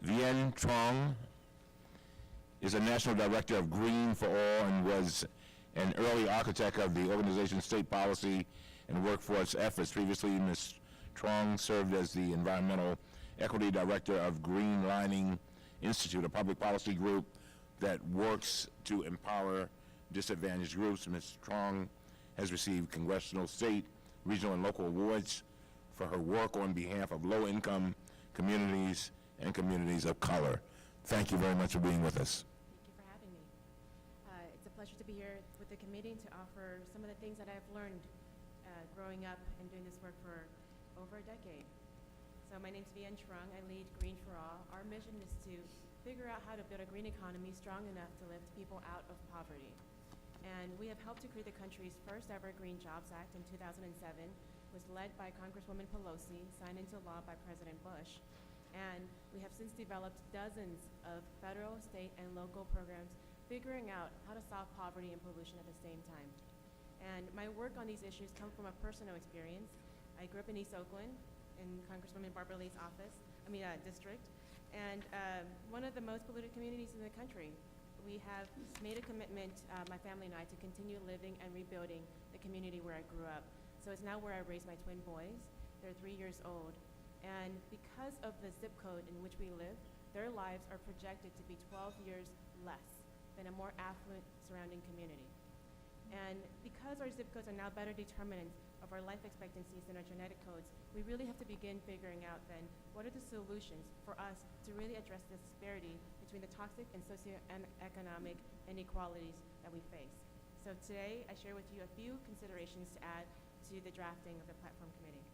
Vien Truong is a national director of Green for All and was an early architect of the organization's state policy and workforce efforts. Previously, Ms. Truong served as the environmental equity director of Green Lining Institute, a public policy group that works to empower disadvantaged groups. Ms. Truong has received congressional, state, regional, and local awards for her work on behalf of low-income communities and communities of color. Thank you very much for being with us. Thank you for having me. It's a pleasure to be here with the committee to offer some of the things that I've learned growing up and doing this work for over a decade. So my name's Vien Truong. I lead Green for All. Our mission is to figure out how to build a green economy strong enough to lift people out of poverty. And we have helped to create the country's first ever Green Jobs Act in 2007. Was led by Congresswoman Pelosi, signed into law by President Bush. And we have since developed dozens of federal, state, and local programs figuring out how to solve poverty and pollution at the same time. And my work on these issues come from a personal experience. I grew up in East Oakland in Congresswoman Barbara Lee's district, and one of the most polluted communities in the country. We have made a commitment, my family and I, to continue living and rebuilding the community where I grew up. So it's now where I raise my twin boys. They're 3 years old. And because of the zip code in which we live, their lives are projected to be 12 years less than a more affluent surrounding community. And because our zip codes are now better determinants of our life expectancies than our genetic codes, we really have to begin figuring out then what are the solutions for us to really address the disparity between the toxic and socioeconomic inequalities that we face. So today I share with you a few considerations to add to the drafting of the platform committee.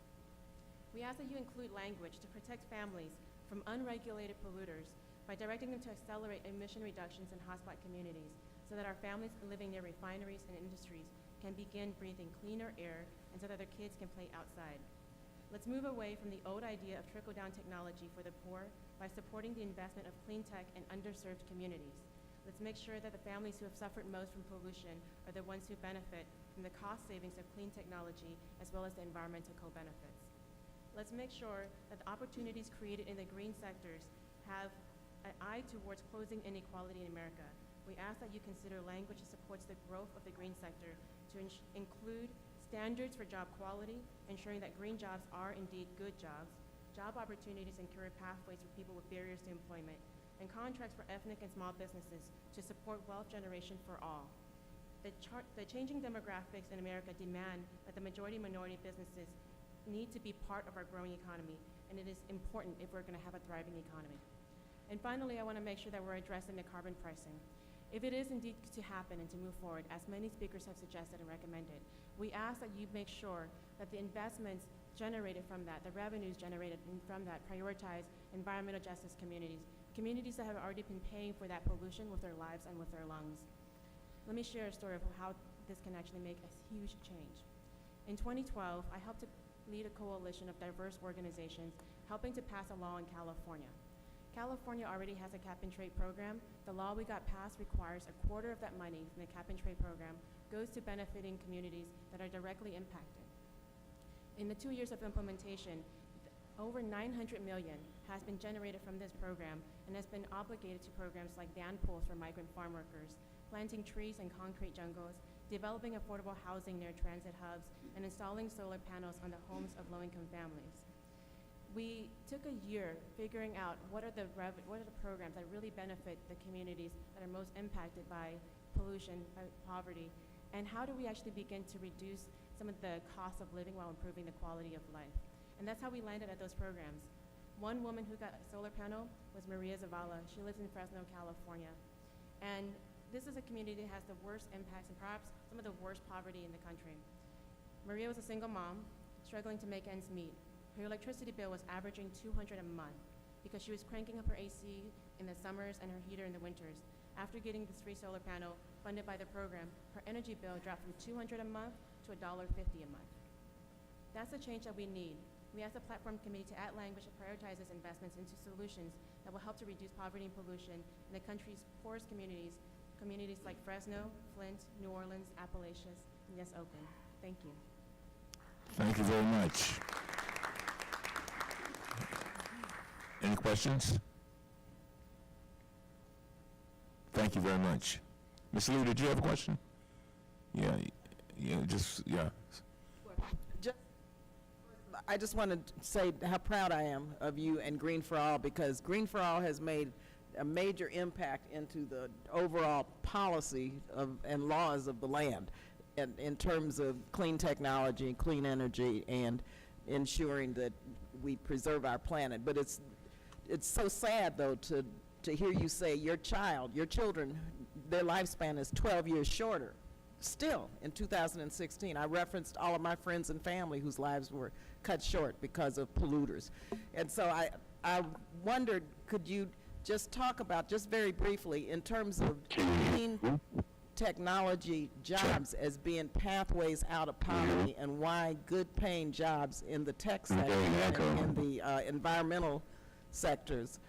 We ask that you include language to protect families from unregulated polluters by directing them to accelerate emission reductions in hotspot communities so that our families living near refineries and industries can begin breathing cleaner air and so that their kids can play outside. Let's move away from the old idea of trickle-down technology for the poor by supporting the investment of clean tech in underserved communities. Let's make sure that the families who have suffered most from pollution are the ones who benefit from the cost savings of clean technology as well as the environmental co-benefits. Let's make sure that the opportunities created in the green sectors have an eye towards closing inequality in America. We ask that you consider language that supports the growth of the green sector to include standards for job quality, ensuring that green jobs are indeed good jobs, job opportunities and career pathways for people with barriers to employment, and contracts for ethnic and small businesses to support wealth generation for all. The changing demographics in America demand that the majority-minority businesses need to be part of our growing economy, and it is important if we're going to have a thriving economy. And finally, I want to make sure that we're addressing the carbon pricing. If it is indeed to happen and to move forward, as many speakers have suggested and recommended, we ask that you make sure that the investments generated from that, the revenues generated from that, prioritize environmental justice communities that have already been paying for that pollution with their lives and with their lungs. Let me share a story of how this can actually make a huge change. In 2012, I helped to lead a coalition of diverse organizations helping to pass a law in California. California already has a cap-and-trade program. The law we got passed requires a quarter of that money from the cap-and-trade program goes to benefiting communities that are directly impacted. In the 2 years of implementation, over $900 million has been generated from this program and has been obligated to programs like van pools for migrant farm workers, planting trees in concrete jungles, developing affordable housing near transit hubs, and installing solar panels on the homes of low-income families. We took a year figuring out what are the programs that really benefit the communities that are most impacted by pollution, by poverty, and how do we actually begin to reduce some of the costs of living while improving the quality of life. And that's how we landed at those programs. One woman who got a solar panel was Maria Zavala. She lives in Fresno, California. And this is a community that has the worst impacts and perhaps some of the worst poverty in the country. Maria was a single mom struggling to make ends meet. Her electricity bill was averaging $200 a month because she was cranking up her AC in the summers and her heater in the winters. After getting this free solar panel funded by the program, her energy bill dropped from $200 a month to $1.50 a month. That's the change that we need. We asked the platform committee to add language that prioritizes investments into solutions that will help to reduce poverty and pollution in the country's poorest communities, communities like Fresno, Flint, New Orleans, Appalachias, and yes, Oakland. Thank you. Thank you very much. Any questions? Thank you very much. Ms. Liu, did you have a question? Yeah, yeah. I just want to say how proud I am of you and Green for All, because Green for All has made a major impact into the overall policy and laws of the land in terms of clean technology, clean energy, and ensuring that we preserve our planet. But it's so sad, though, to hear you say your children, their lifespan is 12 years shorter. Still, in 2016, I referenced all of my friends and family whose lives were cut short because of polluters. And so I wondered, could you just talk about, just very briefly, in terms of clean technology jobs as being pathways out of poverty, and why good paying jobs in the tech sector and in the environmental sectors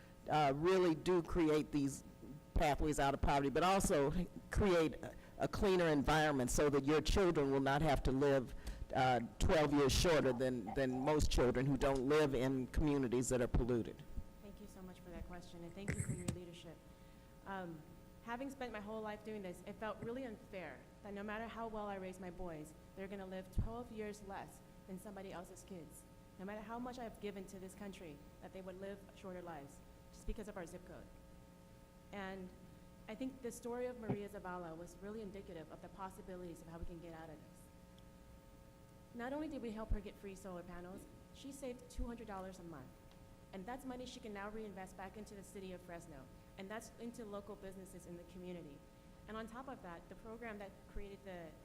really do create these pathways out of poverty, but also create a cleaner environment so that your children will not have to live 12 years shorter than most children who don't live in communities that are polluted. Thank you so much for that question, and thank you for your leadership. Having spent my whole life doing this, it felt really unfair that no matter how well I raise my boys, they're going to live 12 years less than somebody else's kids. No matter how much I've given to this country, that they would live shorter lives just because of our zip code. And I think the story of Maria Zavala was really indicative of the possibilities of how we can get out of this. Not only did we help her get free solar panels, she saved $200 a month. And that's money she can now reinvest back into the city of Fresno. And that's into local businesses in the community. And on top of that, the program that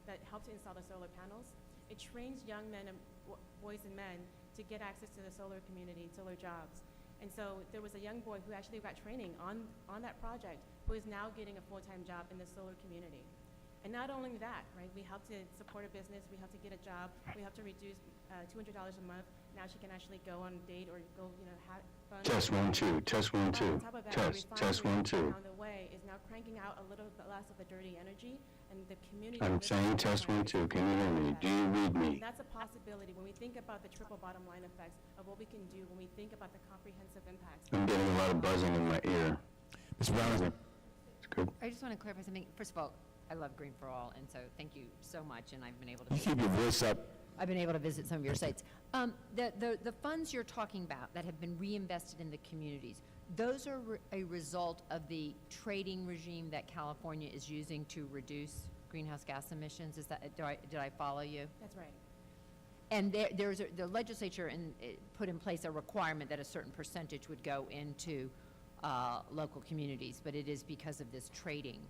that helped to install the solar panels, it trains young men and boys and men to get access to the solar community, solar jobs. And so there was a young boy who actually got training on that project, who is now getting a full-time job in the solar community. And not only that, right, we help to support a business, we help to get a job, we help to reduce $200 a month. Now she can actually go on a date or go, have fun. Test 1 2, test 1 2. On top of that, the Test 1 2. down the way is now cranking out a little bit less of the dirty energy, and the community. I'm saying test 1 2. Can you hear me? Do you read me? And that's a possibility when we think about the triple bottom line effects of what we can do, when we think about the comprehensive impacts. I'm getting a lot of buzzing in my ear. Ms. Brown, It's good. I just want to clarify something. First of all, I love Green for All, and so thank you so much, and I've been able to you keep your voice up. visit some of your sites. The funds you're talking about that have been reinvested in the communities, those are a result of the trading regime that California is using to reduce greenhouse gas emissions. Is that, did I follow you? That's right. And the legislature put in place a requirement that a certain percentage would go into local communities, but it is because of this trading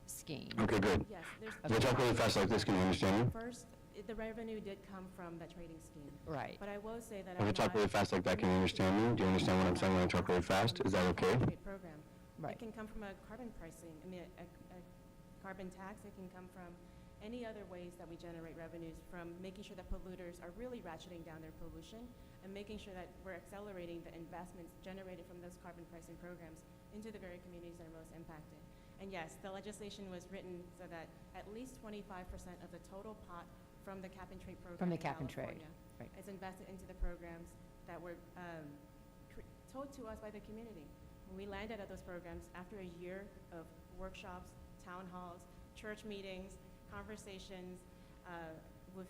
scheme. Okay, good. Yes, If I talk really fast like this, can you understand me? First, the revenue did come from the trading scheme. Right. But I will say that If I talk really fast like that, can you understand me? Do you understand what I'm saying when I talk really fast? Is that okay? Program. Right. It can come from a carbon pricing, a carbon tax. It can come from any other ways that we generate revenues, from making sure that polluters are really ratcheting down their pollution and making sure that we're accelerating the investments generated from those carbon pricing programs into the very communities that are most impacted. And yes, the legislation was written so that at least 25% of the total pot from the cap and trade program From the in cap and trade, California right. is invested into the programs that were told to us by the community. When we landed at those programs, after a year of workshops, town halls, church meetings, conversations with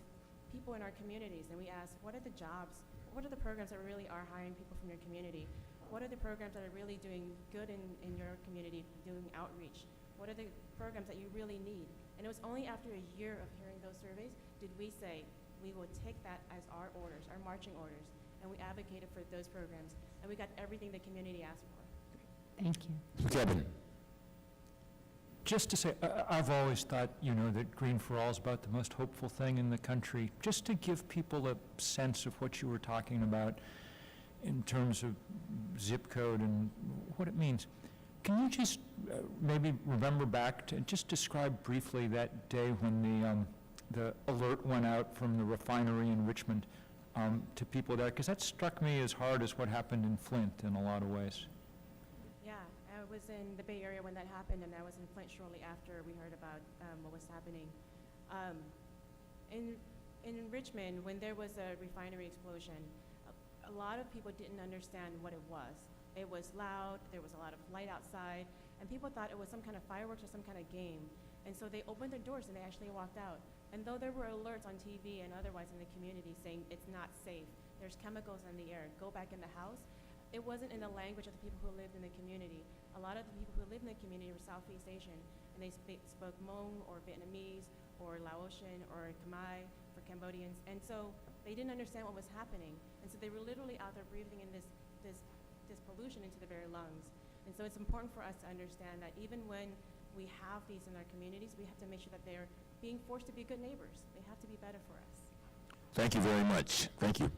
people in our communities, and we asked, what are the jobs, what are the programs that really are hiring people from your community? What are the programs that are really doing good in your community, doing outreach? What are the programs that you really need? And it was only after a year of hearing those surveys did we say we will take that as our orders, our marching orders, and we advocated for those programs, and we got everything the community asked for. Thank you. Kevin. Just to say, I've always thought, that Green for All is about the most hopeful thing in the country. Just to give people a sense of what you were talking about in terms of zip code and what it means, can you just maybe remember back to just describe briefly that day when the alert went out from the refinery in Richmond to people there? Because that struck me as hard as what happened in Flint in a lot of ways. Yeah, I was in the Bay Area when that happened, and I was in Flint shortly after we heard about what was happening. In Richmond, when there was a refinery explosion, a lot of people didn't understand what it was. It was loud, there was a lot of light outside, and people thought it was some kind of fireworks or some kind of game. And so they opened their doors and they actually walked out. And though there were alerts on TV and otherwise in the community saying it's not safe, there's chemicals in the air, go back in the house, it wasn't in the language of the people who lived in the community. A lot of the people who lived in the community were Southeast Asian, and they spoke Hmong or Vietnamese or Laotian or Khmer for Cambodians. And so they didn't understand what was happening. And so they were literally out there breathing in this pollution into their very lungs. And so it's important for us to understand that even when we have these in our communities, we have to make sure that they're being forced to be good neighbors. They have to be better for us. Thank you very much. Thank you.